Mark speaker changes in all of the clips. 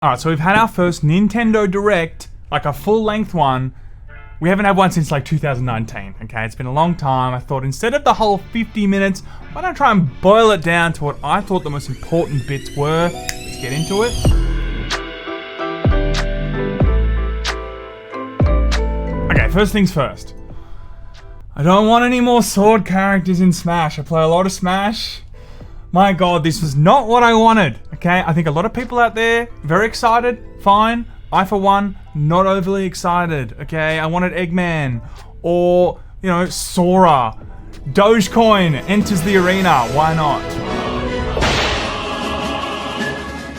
Speaker 1: Alright, so we've had our first Nintendo Direct, like a full-length one. We haven't had one since like 2019, okay? It's been a long time. I thought instead of the whole 50 minutes, why don't I try and boil it down to what I thought the most important bits were. Let's get into it. Okay, first things first. I don't want any more sword characters in Smash. I play a lot of Smash. My god, this was not what I wanted, okay? I think a lot of people out there, very excited, fine. I, for one, not overly excited, okay? I wanted Eggman, or, you know, Sora. Dogecoin enters the arena, why not?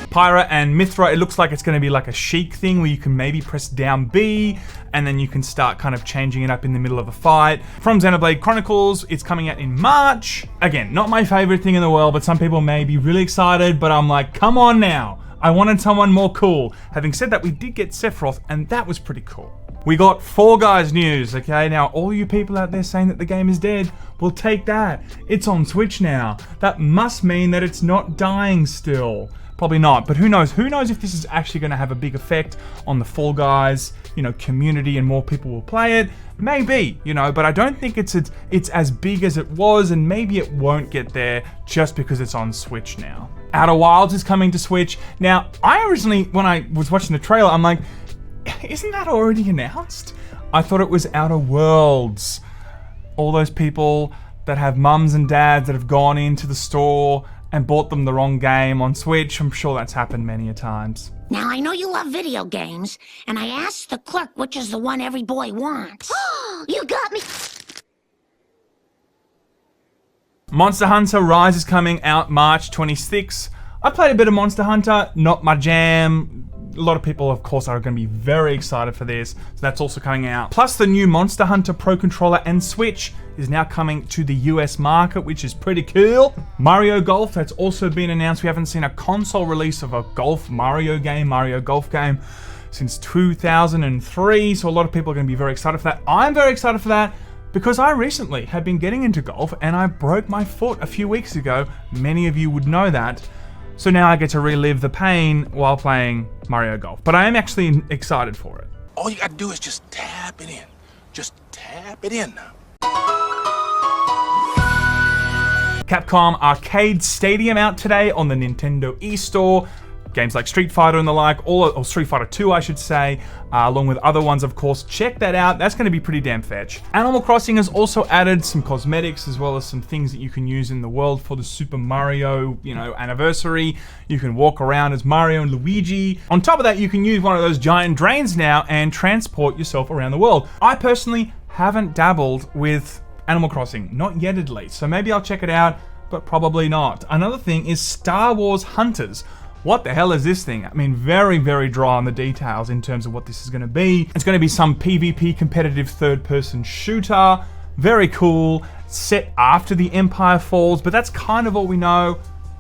Speaker 1: Pyra and Mithra, it looks like it's going to be like a Sheik thing where you can maybe press down B and then you can start kind of changing it up in the middle of a fight. From Xenoblade Chronicles, it's coming out in March. Again, not my favorite thing in the world, but some people may be really excited, but I'm like, come on now. I wanted someone more cool. Having said that, we did get Sephiroth, and that was pretty cool. We got Fall Guys news, okay? Now, all you people out there saying that the game is dead, we'll take that. It's on Switch now. That must mean that it's not dying still. Probably not, but who knows? Who knows if this is actually going to have a big effect on the Fall Guys, you know, community, and more people will play it. Maybe, you know, but I don't think it's as big as it was, and maybe it won't get there just because it's on Switch now. Outer Wilds is coming to Switch. Now, I originally, when I was watching the trailer, I'm like, isn't that already announced? I thought it was Outer Worlds. All those people that have mums and dads that have gone into the store and bought them the wrong game on Switch. I'm sure that's happened many a times.
Speaker 2: Now, I know you love video games, and I asked the clerk which is the one every boy wants. You got me!
Speaker 1: Monster Hunter Rise is coming out March 26th. I played a bit of Monster Hunter, not my jam. A lot of people, of course, are going to be very excited for this, so that's also coming out. Plus, the new Monster Hunter Pro Controller and Switch is now coming to the US market, which is pretty cool. Mario Golf, that's also been announced. We haven't seen a console release of a Mario Golf game, since 2003, so a lot of people are going to be very excited for that. I'm very excited for that because I recently have been getting into golf and I broke my foot a few weeks ago. Many of you would know that. So now I get to relive the pain while playing Mario Golf. But I am actually excited for it.
Speaker 3: All you gotta do is just tap it in. Just tap it in now.
Speaker 1: Capcom Arcade Stadium out today on the Nintendo eStore. Games like Street Fighter and the like, or Street Fighter 2 I should say, along with other ones of course. Check that out, that's going to be pretty damn fetch. Animal Crossing has also added some cosmetics as well as some things that you can use in the world for the Super Mario, you know, anniversary. You can walk around as Mario and Luigi. On top of that, you can use one of those giant drains now and transport yourself around the world. I personally haven't dabbled with Animal Crossing, not yet at least, so maybe I'll check it out, but probably not. Another thing is Star Wars Hunters. What the hell is this thing? I mean, very, very dry on the details in terms of what this is going to be. It's going to be some PvP competitive third-person shooter. Very cool. Set after the Empire falls, but that's kind of all we know.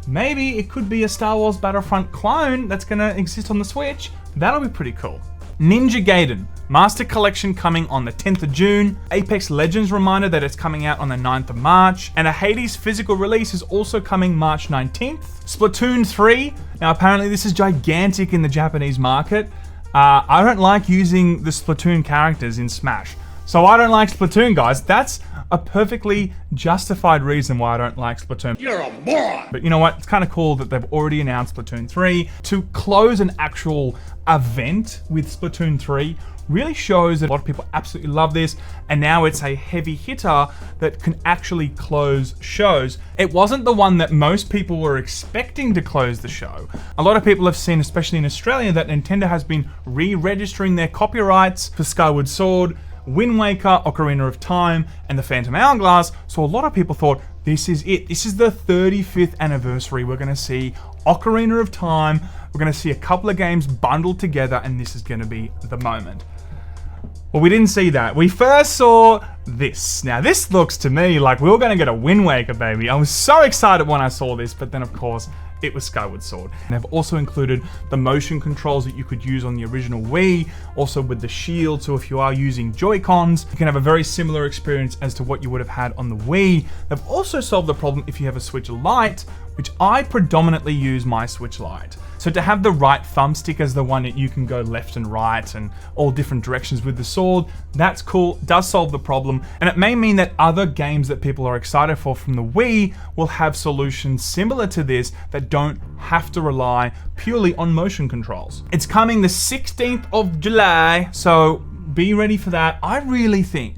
Speaker 1: Maybe it could be a Star Wars Battlefront clone that's going to exist on the Switch. That'll be pretty cool. Ninja Gaiden Master Collection coming on the 10th of June. Apex Legends reminder that it's coming out on the 9th of March. And a Hades physical release is also coming March 19th. Splatoon 3. Now apparently this is gigantic in the Japanese market. I don't like using the Splatoon characters in Smash. So I don't like Splatoon, guys. That's a perfectly justified reason why I don't like Splatoon.
Speaker 3: You're a moron!
Speaker 1: But you know what? It's kind of cool that they've already announced Splatoon 3. To close an actual event with Splatoon 3 really shows that a lot of people absolutely love this, and now it's a heavy hitter that can actually close shows. It wasn't the one that most people were expecting to close the show. A lot of people have seen, especially in Australia, that Nintendo has been re-registering their copyrights for Skyward Sword, Wind Waker, Ocarina of Time, and the Phantom Hourglass, so a lot of people thought, this is it. This is the 35th anniversary. We're going to see Ocarina of Time. We're going to see a couple of games bundled together, and this is going to be the moment. Well, we didn't see that. We first saw this. Now, this looks to me like we were going to get a Wind Waker, baby. I was so excited when I saw this, but then, of course, it was Skyward Sword. And they've also included the motion controls that you could use on the original Wii, also with the shield, so if you are using Joy-Cons, you can have a very similar experience as to what you would have had on the Wii. They've also solved the problem if you have a Switch Lite, which I predominantly use my Switch Lite. So to have the right thumbstick as the one that you can go left and right and all different directions with the sword, that's cool, does solve the problem. And it may mean that other games that people are excited for from the Wii will have solutions similar to this that don't have to rely purely on motion controls. It's coming the 16th of July, so be ready for that. I really think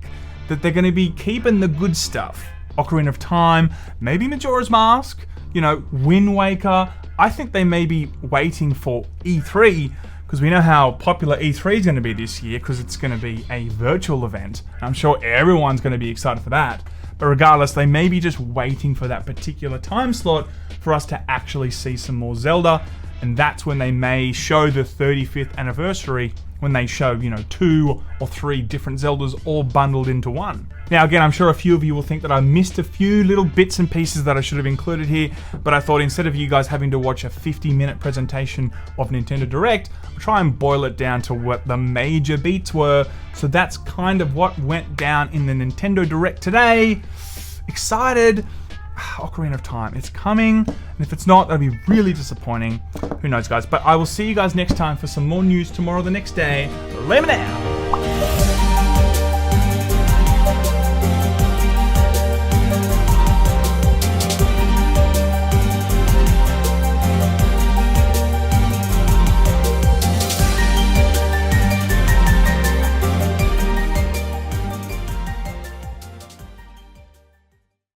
Speaker 1: that they're going to be keeping the good stuff. Ocarina of Time, maybe Majora's Mask, you know, Wind Waker. I think they may be waiting for E3 because we know how popular E3 is going to be this year because it's going to be a virtual event. I'm sure everyone's going to be excited for that. But regardless, they may be just waiting for that particular time slot for us to actually see some more Zelda. And that's when they may show the 35th anniversary, when they show, you know, 2 or 3 different Zeldas all bundled into one. Now, again, I'm sure a few of you will think that I missed a few little bits and pieces that I should have included here, but I thought instead of you guys having to watch a 50-minute presentation of Nintendo Direct, I'll try and boil it down to what the major beats were. So that's kind of what went down in the Nintendo Direct today. Excited. Ocarina of Time, it's coming, and if it's not, that'd be really disappointing. Who knows, guys? But I will see you guys next time for some more news tomorrow, the next day. Laymen out.